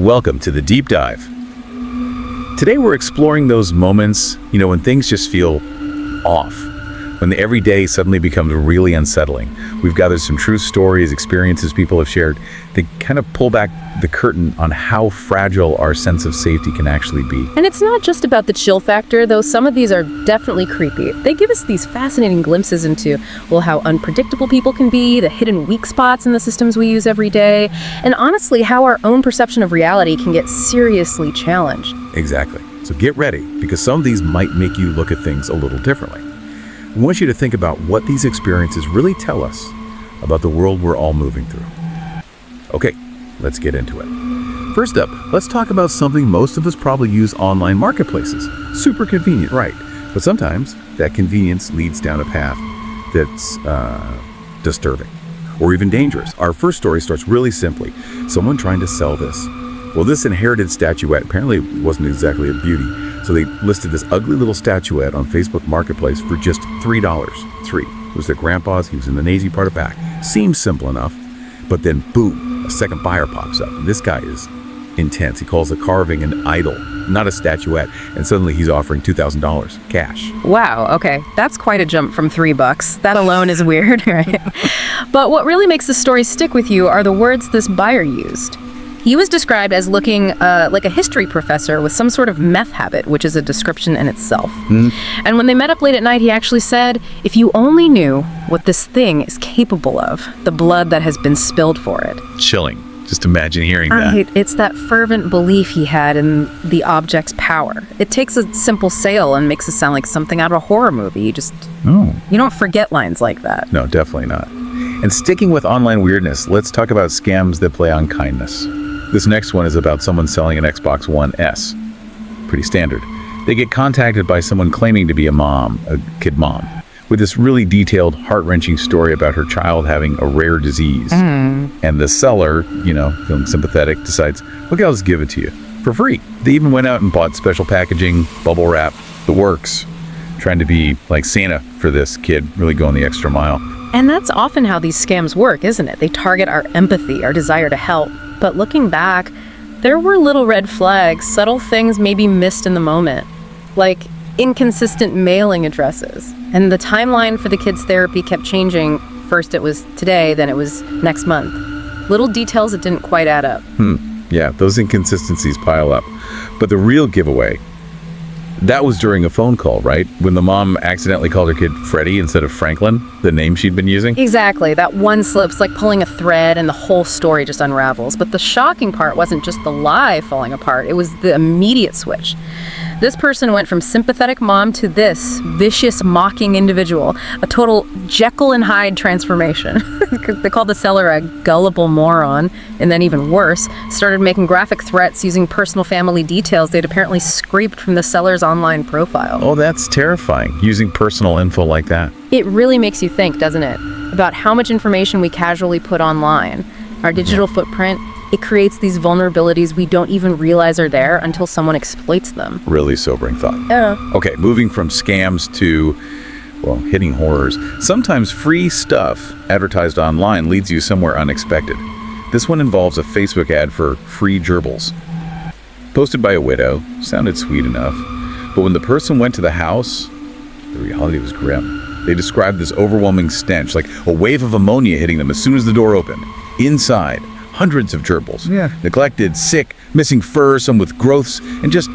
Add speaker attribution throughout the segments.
Speaker 1: Welcome to the Deep Dive. Today we're exploring those moments, when things just feel off, when the everyday suddenly becomes really unsettling. We've gathered some true stories, experiences people have shared that kind of pull back the curtain on how fragile our sense of safety can actually be.
Speaker 2: And it's not just about the chill factor, though some of these are definitely creepy. They give us these fascinating glimpses into, how unpredictable people can be, the hidden weak spots in the systems we use every day, and honestly, how our own perception of reality can get seriously challenged.
Speaker 1: Exactly. So get ready, because some of these might make you look at things a little differently. I want you to think about what these experiences really tell us about the world we're all moving through. Okay, let's get into it. First up, let's talk about something most of us probably use: online marketplaces. Super convenient, right? But sometimes that convenience leads down a path that's disturbing or even dangerous. Our first story starts really simply. Someone trying to sell this. Well, this inherited statuette apparently wasn't exactly a beauty, so they listed this ugly little statuette on Facebook Marketplace for just $3. It was their grandpa's. He was in the Navy part of back. Seems simple enough, but then boom, a second buyer pops up, and this guy is intense. He calls the carving an idol, not a statuette, and suddenly he's offering $2,000 cash.
Speaker 2: Wow, okay. That's quite a jump from $3. That alone is weird, right? But what really makes the story stick with you are the words this buyer used. He was described as looking like a history professor with some sort of meth habit, which is a description in itself. And when they met up late at night, he actually said, if you only knew what this thing is capable of, the blood that has been spilled for it.
Speaker 1: Chilling. Just imagine hearing that.
Speaker 2: Right. It's that fervent belief he had in the object's power. It takes a simple sale and makes it sound like something out of a horror movie. You don't forget lines like that.
Speaker 1: No, definitely not. And sticking with online weirdness, let's talk about scams that play on kindness. This next one is about someone selling an Xbox One S. Pretty standard. They get contacted by someone claiming to be a kid mom, with this really detailed, heart-wrenching story about her child having a rare disease. And the seller, feeling sympathetic, decides, okay, I'll just give it to you for free. They even went out and bought special packaging, bubble wrap, the works, trying to be like Santa for this kid, really going the extra mile.
Speaker 2: And that's often how these scams work, isn't it? They target our empathy, our desire to help. But looking back, there were little red flags, subtle things maybe missed in the moment, like inconsistent mailing addresses. And the timeline for the kids' therapy kept changing. First it was today, then it was next month. Little details that didn't quite add up.
Speaker 1: Yeah, those inconsistencies pile up. But the real giveaway, that was during a phone call, right? When the mom accidentally called her kid Freddie instead of Franklin, the name she'd been using.
Speaker 2: Exactly. That one slip's like pulling a thread and the whole story just unravels. But the shocking part wasn't just the lie falling apart. It was the immediate switch. This person went from sympathetic mom to this vicious, mocking individual, a total Jekyll and Hyde transformation. They called the seller a gullible moron, and then even worse, started making graphic threats using personal family details they'd apparently scraped from the seller's online profile.
Speaker 1: Oh, that's terrifying, using personal info like that.
Speaker 2: It really makes you think, doesn't it, about how much information we casually put online. Our digital footprint, it creates these vulnerabilities we don't even realize are there until someone exploits them.
Speaker 1: Really sobering thought.
Speaker 2: Yeah.
Speaker 1: Okay, moving from scams to, hitting horrors. Sometimes free stuff advertised online leads you somewhere unexpected. This one involves a Facebook ad for free gerbils. Posted by a widow, sounded sweet enough, but when the person went to the house, the reality was grim. They described this overwhelming stench, like a wave of ammonia hitting them as soon as the door opened. Inside, hundreds of gerbils. Neglected, sick, missing fur, some with growths, and just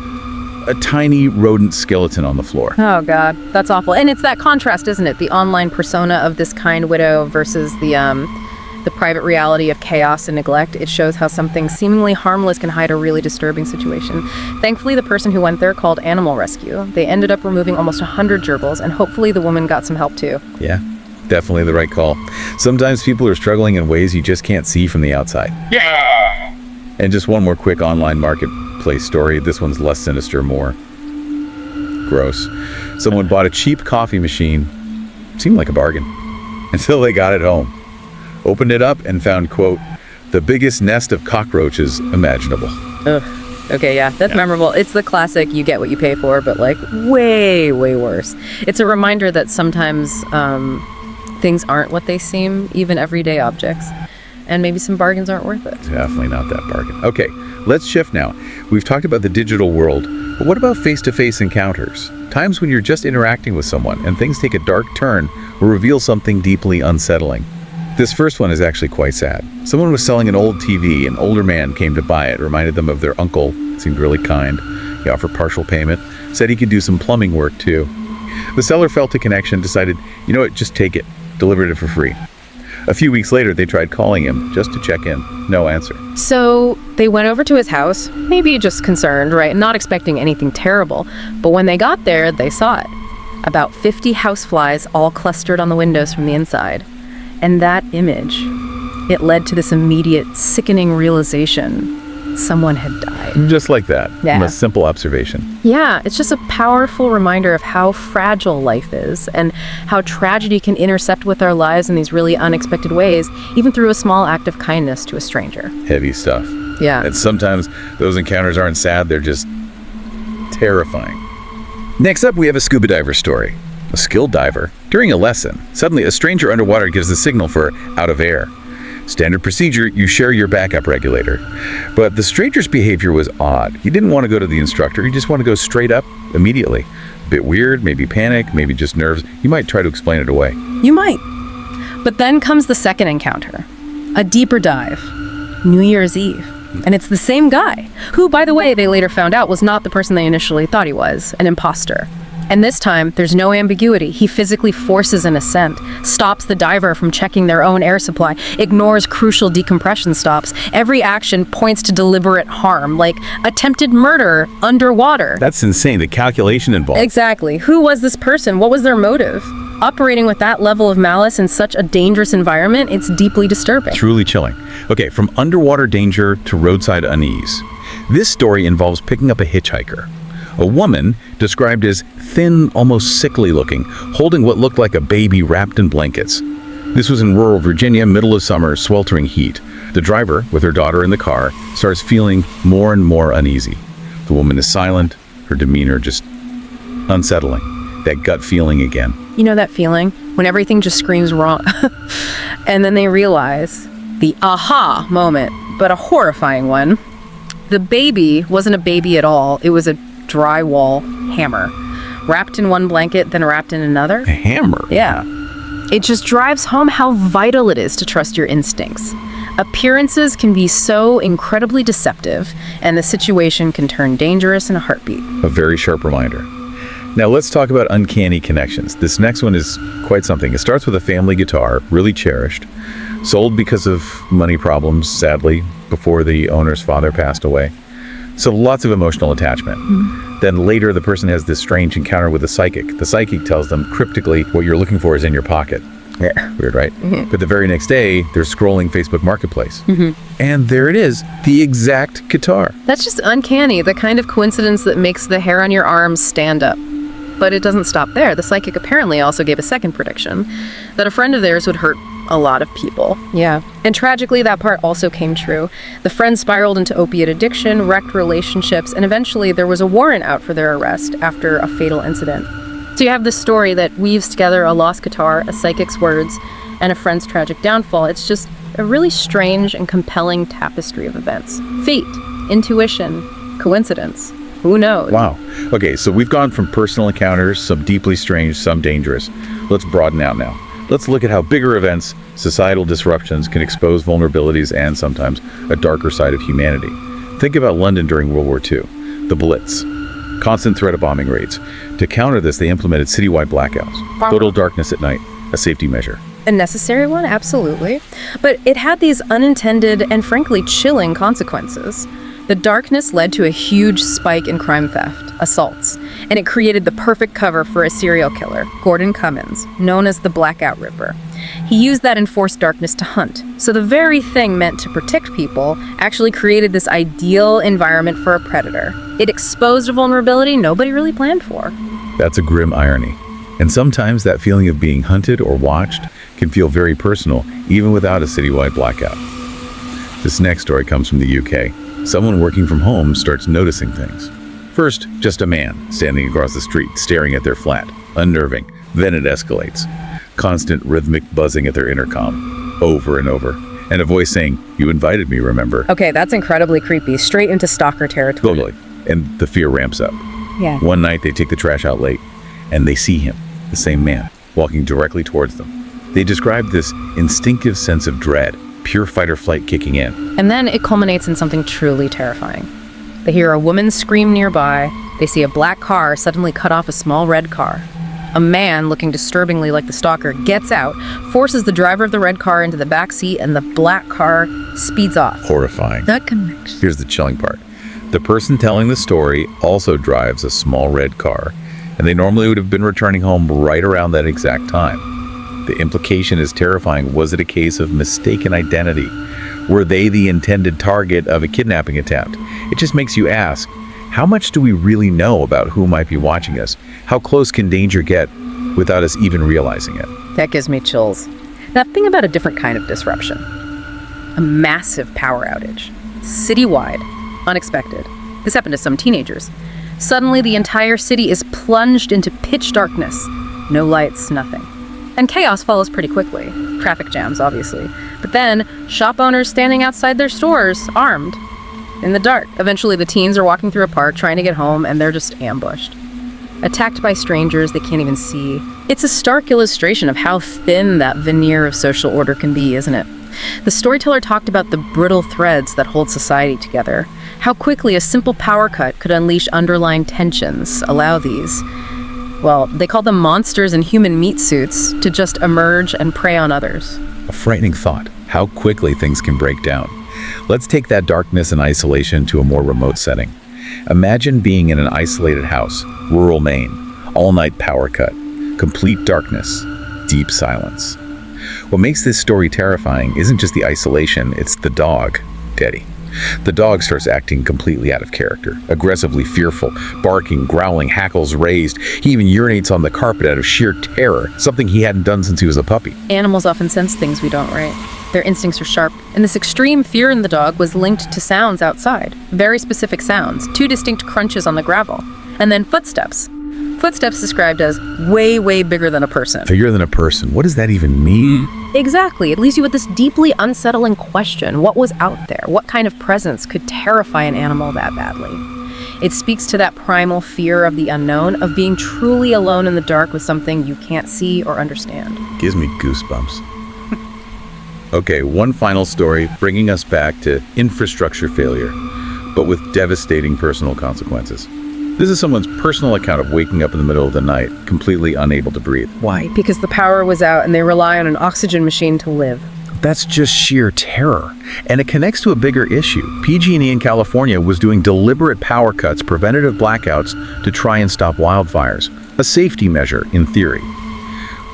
Speaker 1: a tiny rodent skeleton on the floor.
Speaker 2: Oh, God. That's awful. And it's that contrast, isn't it? The online persona of this kind widow versus the private reality of chaos and neglect. It shows how something seemingly harmless can hide a really disturbing situation. Thankfully, the person who went there called Animal Rescue. They ended up removing almost 100 gerbils, and hopefully the woman got some help too.
Speaker 1: Yeah. Definitely the right call. Sometimes people are struggling in ways you just can't see from the outside. Yeah! And just one more quick online marketplace story. This one's less sinister, more gross. Someone bought a cheap coffee machine. Seemed like a bargain. Until they got it home. Opened it up and found, quote, the biggest nest of cockroaches imaginable.
Speaker 2: Ugh. Okay, yeah, that's memorable. It's the classic you get what you pay for, but like way, way worse. It's a reminder that sometimes things aren't what they seem, even everyday objects. and maybe some bargains aren't worth it.
Speaker 1: Definitely not that bargain. Okay, let's shift now. We've talked about the digital world, but what about face-to-face encounters? Times when you're just interacting with someone and things take a dark turn or reveal something deeply unsettling. This first one is actually quite sad. Someone was selling an old TV. An older man came to buy it, reminded them of their uncle, seemed really kind. He offered partial payment, said he could do some plumbing work too. The seller felt a connection, decided, you know what, just take it, delivered it for free. A few weeks later, they tried calling him just to check in. No answer.
Speaker 2: So they went over to his house, maybe just concerned, right? Not expecting anything terrible. But when they got there, they saw it. About 50 houseflies all clustered on the windows from the inside. And that image, it led to this immediate, sickening realization. Someone had died.
Speaker 1: Just like that,
Speaker 2: Yeah.
Speaker 1: from a simple observation.
Speaker 2: Yeah, it's just a powerful reminder of how fragile life is and how tragedy can intersect with our lives in these really unexpected ways, even through a small act of kindness to a stranger.
Speaker 1: Heavy stuff.
Speaker 2: Yeah.
Speaker 1: And sometimes those encounters aren't sad, they're just terrifying. Next up, we have a scuba diver story. A skilled diver. During a lesson, suddenly a stranger underwater gives the signal for out of air. Standard procedure, you share your backup regulator. But the stranger's behavior was odd. He didn't want to go to the instructor, he just wanted to go straight up immediately. A bit weird, maybe panic, maybe just nerves. You might try to explain it away.
Speaker 2: You might. But then comes the second encounter. A deeper dive. New Year's Eve. And it's the same guy, who, by the way, they later found out was not the person they initially thought he was, an imposter. And this time, there's no ambiguity. He physically forces an ascent, stops the diver from checking their own air supply, ignores crucial decompression stops. Every action points to deliberate harm, like attempted murder underwater.
Speaker 1: That's insane, the calculation involved.
Speaker 2: Exactly. Who was this person? What was their motive? Operating with that level of malice in such a dangerous environment, it's deeply disturbing.
Speaker 1: Truly chilling. Okay, from underwater danger to roadside unease. This story involves picking up a hitchhiker. A woman, described as thin, almost sickly looking, holding what looked like a baby wrapped in blankets. This was in rural Virginia, middle of summer, sweltering heat. The driver, with her daughter in the car, starts feeling more and more uneasy. The woman is silent, her demeanor just unsettling. That gut feeling again.
Speaker 2: You know that feeling when everything just screams wrong? And then they realize the aha moment, but a horrifying one. The baby wasn't a baby at all. It was a drywall hammer. Wrapped in one blanket, then wrapped in another.
Speaker 1: A hammer?
Speaker 2: Yeah. It just drives home how vital it is to trust your instincts. Appearances can be so incredibly deceptive, and the situation can turn dangerous in a heartbeat.
Speaker 1: A very sharp reminder. Now let's talk about uncanny connections. This next one is quite something. It starts with a family guitar, really cherished, sold because of money problems, sadly, before the owner's father passed away. So lots of emotional attachment. Then later, the person has this strange encounter with a psychic. The psychic tells them cryptically, what you're looking for is in your pocket. Yeah, weird, right? But the very next day, they're scrolling Facebook Marketplace. And there it is, the exact guitar.
Speaker 2: That's just uncanny, the kind of coincidence that makes the hair on your arms stand up. But it doesn't stop there. The psychic apparently also gave a second prediction, that a friend of theirs would hurt a lot of people. Yeah. And tragically, that part also came true. The friend spiraled into opiate addiction, wrecked relationships, and eventually there was a warrant out for their arrest after a fatal incident. So you have this story that weaves together a lost guitar, a psychic's words, and a friend's tragic downfall. It's just a really strange and compelling tapestry of events. Fate, intuition, coincidence. Who knows?
Speaker 1: Wow. Okay, so we've gone from personal encounters, some deeply strange, some dangerous. Let's broaden out now. Let's look at how bigger events, societal disruptions, can expose vulnerabilities and sometimes a darker side of humanity. Think about London during World War II, the Blitz, constant threat of bombing raids. To counter this, they implemented citywide blackouts, total darkness at night, a safety measure.
Speaker 2: A necessary one, absolutely. But it had these unintended and frankly chilling consequences. The darkness led to a huge spike in crime theft, assaults, and it created the perfect cover for a serial killer, Gordon Cummins, known as the Blackout Ripper. He used that enforced darkness to hunt. So the very thing meant to protect people actually created this ideal environment for a predator. It exposed a vulnerability nobody really planned for.
Speaker 1: That's a grim irony. And sometimes that feeling of being hunted or watched can feel very personal, even without a citywide blackout. This next story comes from the UK. Someone working from home starts noticing things. First, just a man standing across the street, staring at their flat. Unnerving. Then it escalates. Constant rhythmic buzzing at their intercom. Over and over. And a voice saying, "You invited me, remember?"
Speaker 2: Okay, that's incredibly creepy. Straight into stalker territory.
Speaker 1: Totally. And the fear ramps up.
Speaker 2: Yeah.
Speaker 1: One night they take the trash out late, and they see him, the same man, walking directly towards them. They describe this instinctive sense of dread, pure fight or flight kicking in.
Speaker 2: And then it culminates in something truly terrifying. They hear a woman scream nearby. They see a black car suddenly cut off a small red car. A man, looking disturbingly like the stalker, gets out, forces the driver of the red car into the back seat, and the black car speeds off.
Speaker 1: Horrifying.
Speaker 2: That connection.
Speaker 1: Here's the chilling part. The person telling the story also drives a small red car, and they normally would have been returning home right around that exact time. The implication is terrifying. Was it a case of mistaken identity? Were they the intended target of a kidnapping attempt? It just makes you ask, how much do we really know about who might be watching us? How close can danger get without us even realizing it?
Speaker 2: That gives me chills. Now think about a different kind of disruption. A massive power outage. Citywide. Unexpected. This happened to some teenagers. Suddenly the entire city is plunged into pitch darkness. No lights, nothing. And chaos follows pretty quickly. Traffic jams, obviously. But then, shop owners standing outside their stores, armed, in the dark. Eventually the teens are walking through a park trying to get home, and they're just ambushed. Attacked by strangers they can't even see. It's a stark illustration of how thin that veneer of social order can be, isn't it? The storyteller talked about the brittle threads that hold society together. How quickly a simple power cut could unleash underlying tensions, allow these, well, they call them monsters in human meat suits, to just emerge and prey on others.
Speaker 1: A frightening thought, how quickly things can break down. Let's take that darkness and isolation to a more remote setting. Imagine being in an isolated house, rural Maine, all-night power cut, complete darkness, deep silence. What makes this story terrifying isn't just the isolation, it's the dog, Teddy. The dog starts acting completely out of character, aggressively fearful, barking, growling, hackles raised. He even urinates on the carpet out of sheer terror, something he hadn't done since he was a puppy.
Speaker 2: Animals often sense things we don't, right? Their instincts are sharp, and this extreme fear in the dog was linked to sounds outside. Very specific sounds, 2 distinct crunches on the gravel, and then footsteps. Footsteps described as way, way bigger than a person.
Speaker 1: Bigger than a person, what does that even mean?
Speaker 2: Exactly. It leaves you with this deeply unsettling question. What was out there? What kind of presence could terrify an animal that badly? It speaks to that primal fear of the unknown, of being truly alone in the dark with something you can't see or understand.
Speaker 1: Gives me goosebumps. Okay, one final story bringing us back to infrastructure failure, but with devastating personal consequences. This is someone's personal account of waking up in the middle of the night, completely unable to breathe.
Speaker 2: Why? Because the power was out and they rely on an oxygen machine to live.
Speaker 1: That's just sheer terror. And it connects to a bigger issue. PG&E in California was doing deliberate power cuts, preventative blackouts, to try and stop wildfires. A safety measure, in theory.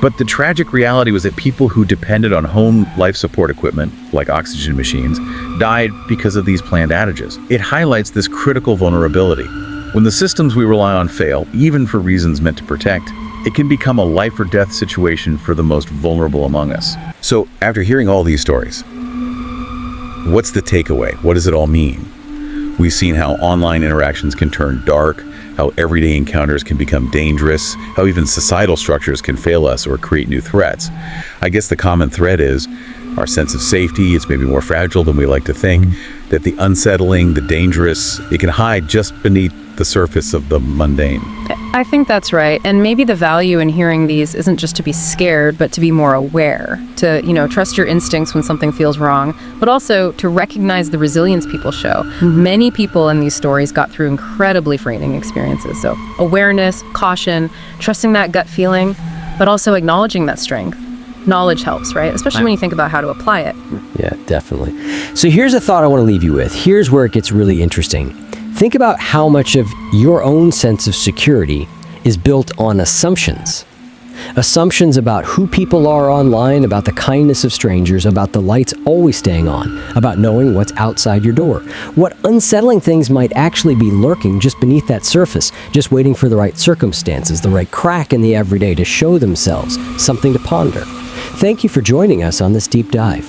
Speaker 1: But the tragic reality was that people who depended on home life support equipment, like oxygen machines, died because of these planned outages. It highlights this critical vulnerability. When the systems we rely on fail, even for reasons meant to protect, it can become a life or death situation for the most vulnerable among us. So, after hearing all these stories, what's the takeaway? What does it all mean? We've seen how online interactions can turn dark, how everyday encounters can become dangerous, how even societal structures can fail us or create new threats. I guess the common thread is our sense of safety is maybe more fragile than we like to think, that the unsettling, the dangerous, it can hide just beneath the surface of the mundane.
Speaker 2: I think that's right. And maybe the value in hearing these isn't just to be scared, but to be more aware, to, trust your instincts when something feels wrong, but also to recognize the resilience people show. Many people in these stories got through incredibly frightening experiences. So awareness, caution, trusting that gut feeling, but also acknowledging that strength. Knowledge helps, right? Especially when you think about how to apply it.
Speaker 3: Yeah, definitely. So here's a thought I want to leave you with. Here's where it gets really interesting. Think about how much of your own sense of security is built on assumptions. Assumptions about who people are online, about the kindness of strangers, about the lights always staying on, about knowing what's outside your door. What unsettling things might actually be lurking just beneath that surface, just waiting for the right circumstances, the right crack in the everyday to show themselves, something to ponder. Thank you for joining us on this deep dive.